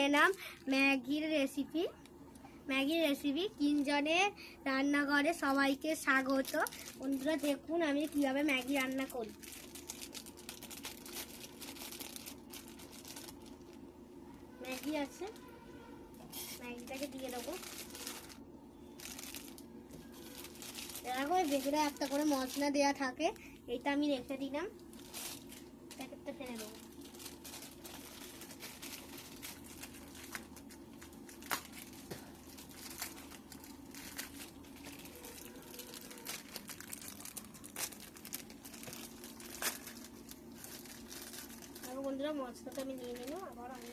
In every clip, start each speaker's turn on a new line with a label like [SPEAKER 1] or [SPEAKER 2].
[SPEAKER 1] এলাম ম্যাগির রেসিপি। কিঞ্জনের রান্নাঘরে সবাইকে স্বাগত। বন্ধুরা দেখুন আমি কিভাবে ম্যাগি রান্না করি। ম্যাগি আছে, ম্যাগিটাকে দিয়ে দেবো। এরকম ভেতরে একটা করে মশলা দেওয়া থাকে, এইটা আমি রেখে দিলাম। প্যাকেটটা ফেলে দেবো। বন্ধুরা মশলাটা আমি নিয়ে নিলাম, আবার আমি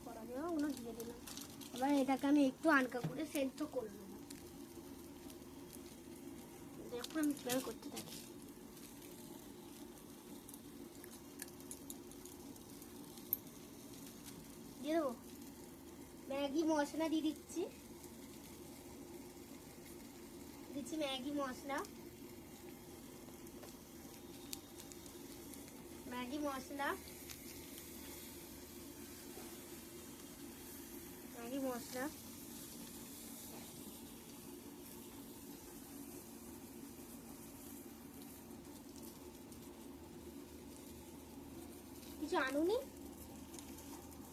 [SPEAKER 1] কড়া দেওয়া ওগুলো দিয়ে দিলাম। এবার এটাকে আমি একটু হালকা করে সেদ্ধ করে নেবো। দেখুন আমি কিভাবে করতে থাকি। দিয়ে দেবো ম্যাগি মশলা, দিয়ে দিচ্ছি ম্যাগি মশলা। কিছু আনুনি।